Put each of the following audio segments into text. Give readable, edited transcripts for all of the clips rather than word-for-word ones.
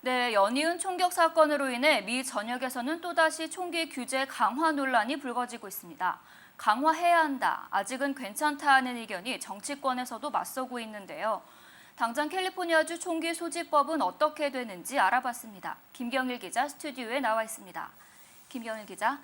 네, 연이은 총격 사건으로 인해 미 전역에서는 또다시 총기 규제 강화 논란이 불거지고 있습니다. 강화해야 한다, 아직은 괜찮다 하는 의견이 정치권에서도 맞서고 있는데요. 당장 캘리포니아주 총기 소지법은 어떻게 되는지 알아봤습니다. 김경일 기자 스튜디오에 나와 있습니다. 김경일 기자,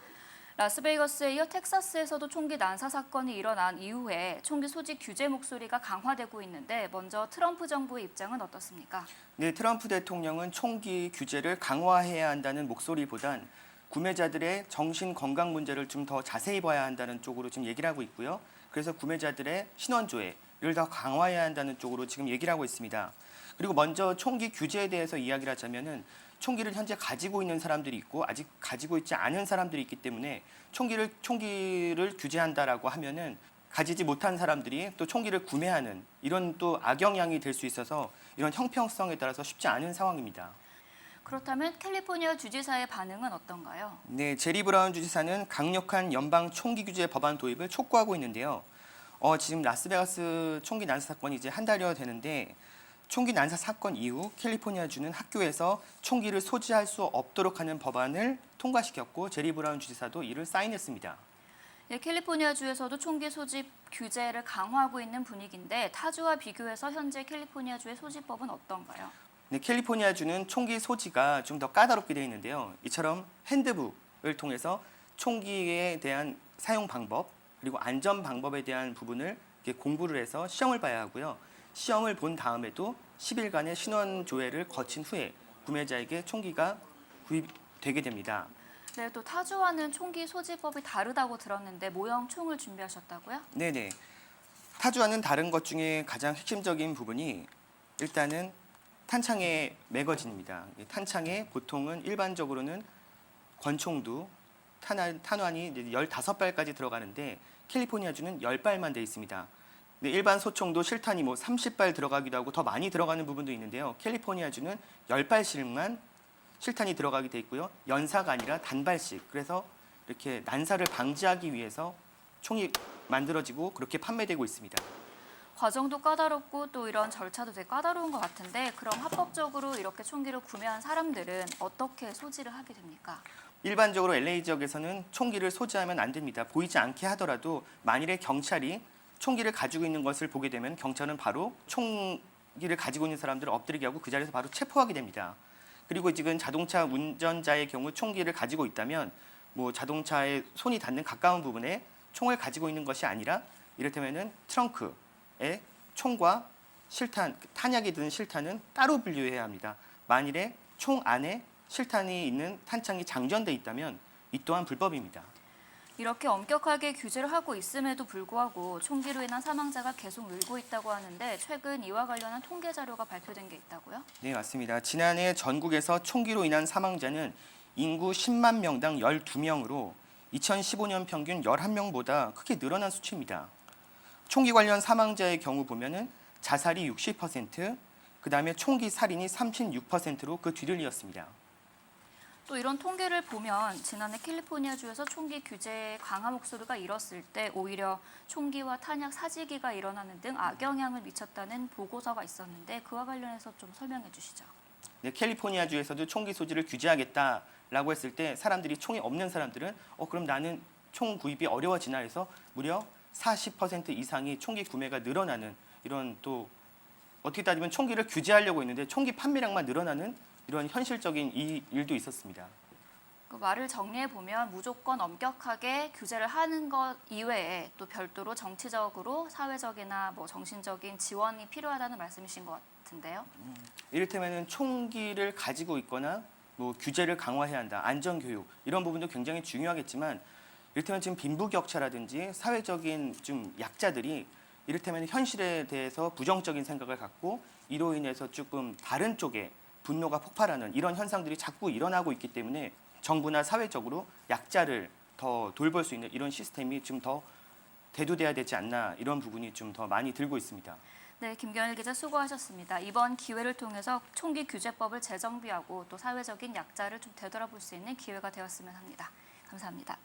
라스베이거스에 이어 텍사스에서도 총기 난사 사건이 일어난 이후에 총기 소지 규제 목소리가 강화되고 있는데 먼저 트럼프 정부의 입장은 어떻습니까? 네, 트럼프 대통령은 총기 규제를 강화해야 한다는 목소리보단 구매자들의 정신 건강 문제를 좀 더 자세히 봐야 한다는 쪽으로 지금 얘기를 하고 있고요. 그래서 구매자들의 신원 조회를 더 강화해야 한다는 쪽으로 지금 얘기를 하고 있습니다. 그리고 먼저 총기 규제에 대해서 이야기를 하자면은 총기를 현재 가지고 있는 사람들이 있고 아직 가지고 있지 않은 사람들이 있기 때문에 총기를 규제한다라고 하면은 가지지 못한 사람들이 또 총기를 구매하는 이런 또 악영향이 될 수 있어서 이런 형평성에 따라서 쉽지 않은 상황입니다. 그렇다면 캘리포니아 주지사의 반응은 어떤가요? 네, 제리 브라운 주지사는 강력한 연방 총기 규제 법안 도입을 촉구하고 있는데요. 지금 라스베가스 총기 난사 사건이 이제 한 달여 되는데 총기 난사 사건 이후 캘리포니아주는 학교에서 총기를 소지할 수 없도록 하는 법안을 통과시켰고 제리 브라운 주지사도 이를 사인했습니다. 네, 캘리포니아주에서도 총기 소지 규제를 강화하고 있는 분위기인데 타주와 비교해서 현재 캘리포니아주의 소지법은 어떤가요? 네, 캘리포니아주는 총기 소지가 좀 더 까다롭게 되어 있는데요. 이처럼 핸드북을 통해서 총기에 대한 사용 방법 그리고 안전 방법에 대한 부분을 공부를 해서 시험을 봐야 하고요. 시험을 본 다음에도 10일간의 신원 조회를 거친 후에 구매자에게 총기가 구입되게 됩니다. 네, 또 타주와는 총기 소지법이 다르다고 들었는데 모형 총을 준비하셨다고요? 네네. 타주와는 다른 것 중에 가장 핵심적인 부분이 일단은 탄창의 매거진입니다. 탄창에 보통은 일반적으로는 권총도 탄환이 15발까지 들어가는데 캘리포니아주는 10발만 돼 있습니다. 네, 일반 소총도 실탄이 30발 들어가기도 하고 더 많이 들어가는 부분도 있는데요. 캘리포니아주는 10발씩만 실탄이 들어가게 돼 있고요. 연사가 아니라 단발씩. 그래서 이렇게 난사를 방지하기 위해서 총이 만들어지고 그렇게 판매되고 있습니다. 과정도 까다롭고 또 이런 절차도 되게 까다로운 것 같은데 그럼 합법적으로 이렇게 총기를 구매한 사람들은 어떻게 소지를 하게 됩니까? 일반적으로 LA 지역에서는 총기를 소지하면 안 됩니다. 보이지 않게 하더라도 만일에 경찰이 총기를 가지고 있는 것을 보게 되면 경찰은 바로 총기를 가지고 있는 사람들을 엎드리게 하고 그 자리에서 바로 체포하게 됩니다. 그리고 지금 자동차 운전자의 경우 총기를 가지고 있다면 자동차에 손이 닿는 가까운 부분에 총을 가지고 있는 것이 아니라 이를테면은 트렁크에 총과 실탄, 탄약이 든 실탄은 따로 분류해야 합니다. 만일에 총 안에 실탄이 있는 탄창이 장전돼 있다면 이 또한 불법입니다. 이렇게 엄격하게 규제를 하고 있음에도 불구하고 총기로 인한 사망자가 계속 늘고 있다고 하는데 최근 이와 관련한 통계 자료가 발표된 게 있다고요? 네, 맞습니다. 지난해 전국에서 총기로 인한 사망자는 인구 10만 명당 12명으로 2015년 평균 11명보다 크게 늘어난 수치입니다. 총기 관련 사망자의 경우 보면은 자살이 60%, 그다음에 총기 살인이 36%로 그 뒤를 이었습니다. 또 이런 통계를 보면 지난해 캘리포니아주에서 총기 규제 강화 목소리가 일었을 때 오히려 총기와 탄약 사지기가 일어나는 등 악영향을 미쳤다는 보고서가 있었는데 그와 관련해서 좀 설명해 주시죠. 네, 캘리포니아주에서도 총기 소지를 규제하겠다라고 했을 때 사람들이 총이 없는 사람들은 그럼 나는 총 구입이 어려워지나 해서 무려 40% 이상이 총기 구매가 늘어나는 이런 또 어떻게 따지면 총기를 규제하려고 했는데 총기 판매량만 늘어나는 이런 현실적인 이 일도 있었습니다. 그 말을 정리해 보면 무조건 엄격하게 규제를 하는 것 이외에 또 별도로 정치적으로 사회적이나 정신적인 지원이 필요하다는 말씀이신 것 같은데요. 이를테면은 총기를 가지고 있거나 규제를 강화해야 한다, 안전 교육 이런 부분도 굉장히 중요하겠지만 이를테면 지금 빈부격차라든지 사회적인 좀 약자들이 이를테면 현실에 대해서 부정적인 생각을 갖고 이로 인해서 조금 다른 쪽에 분노가 폭발하는 이런 현상들이 자꾸 일어나고 있기 때문에 정부나 사회적으로 약자를 더 돌볼 수 있는 이런 시스템이 좀 더 대두돼야 되지 않나 이런 부분이 좀 더 많이 들고 있습니다. 네, 김경일 기자 수고하셨습니다. 이번 기회를 통해서 총기 규제법을 재정비하고 또 사회적인 약자를 좀 되돌아볼 수 있는 기회가 되었으면 합니다. 감사합니다.